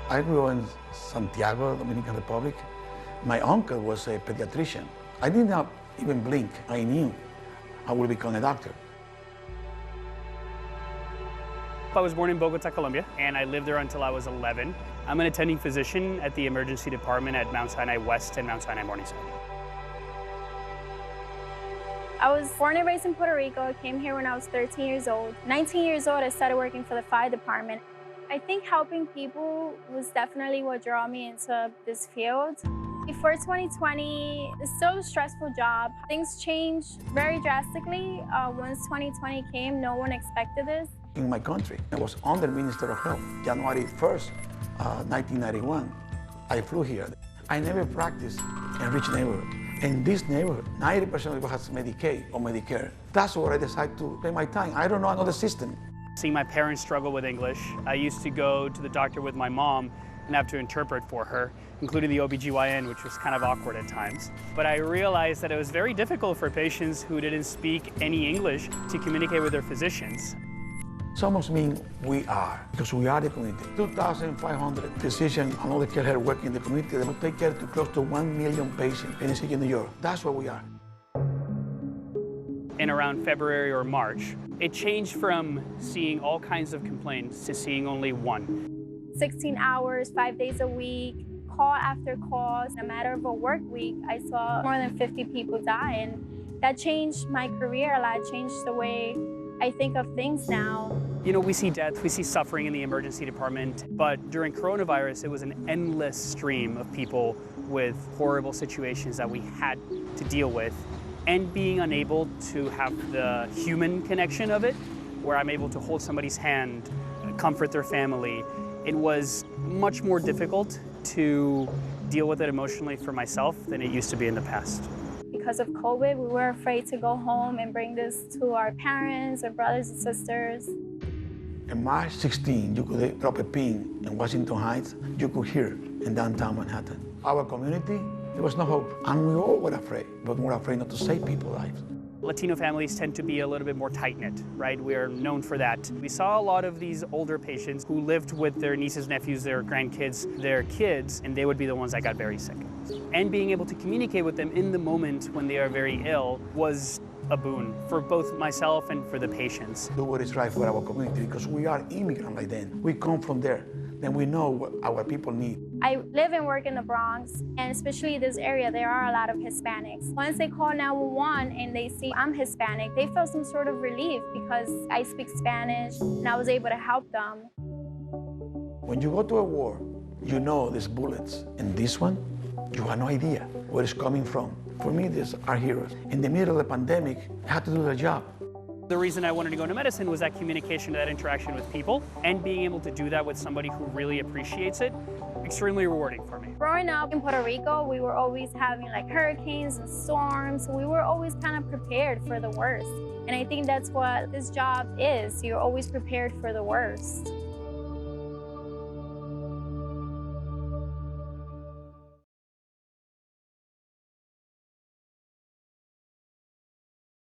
I grew in Santiago, Dominican Republic. My uncle was a pediatrician. I did not even blink. I knew I would become a doctor. I was born in Bogota, Colombia, and I lived there until I was 11. I'm an attending physician at the emergency department at Mount Sinai West and Mount Sinai Morningside. I was born and raised in Puerto Rico. I came here when I was 13 years old. 19 years old, I started working for the fire department. I think helping people was definitely what drew me into this field. Before 2020, it's still a stressful job. Things changed very drastically. Once 2020 came, no one expected this. In my country, I was under Minister of Health. January 1st, 1991, I flew here. I never practiced in rich neighborhood. In this neighborhood, 90% of people has Medicaid or Medicare. That's where I decided to spend my time. I don't know another system. Seeing my parents struggle with English, I used to go to the doctor with my mom and have to interpret for her, including the OBGYN, which was kind of awkward at times. But I realized that it was very difficult for patients who didn't speak any English to communicate with their physicians. It almost means we are, because we are the community. 2,500 physicians and other care working in the community that will take care to close to 1 million patients in the city of New York. That's what we are. In around February or March, it changed from seeing all kinds of complaints to seeing only one. 16 hours, 5 days a week, call after call. In a matter of a work week, I saw more than 50 people die, and that changed my career a lot, changed the way I think of things now. You know, we see death, we see suffering in the emergency department, but during coronavirus, it was an endless stream of people with horrible situations that we had to deal with. And being unable to have the human connection of it, where I'm able to hold somebody's hand, comfort their family, it was much more difficult to deal with it emotionally for myself than it used to be in the past. Because of COVID, we were afraid to go home and bring this to our parents, our brothers and sisters. In March 16, you could drop a pin in Washington Heights, you could hear in downtown Manhattan. Our community, there was no hope, and we all were afraid, but more afraid not to save people's lives. Latino families tend to be a little bit more tight-knit, right? We are known for that. We saw a lot of these older patients who lived with their nieces, nephews, their grandkids, their kids, and they would be the ones that got very sick. And being able to communicate with them in the moment when they are very ill was a boon for both myself and for the patients. Do what is right for our community, because we are immigrants like them. We come from there. Then we know what our people need. I live and work in the Bronx, and especially this area, there are a lot of Hispanics. Once they call 911 and they see I'm Hispanic, they feel some sort of relief because I speak Spanish and I was able to help them. When you go to a war, you know there's bullets. And this one, you have no idea where it's coming from. For me, these are heroes. In the middle of the pandemic, I had to do their job. The reason I wanted to go into medicine was that communication, that interaction with people, and being able to do that with somebody who really appreciates it, extremely rewarding for me. Growing up in Puerto Rico, we were always having like hurricanes and storms. We were always kind of prepared for the worst. And I think that's what this job is. You're always prepared for the worst.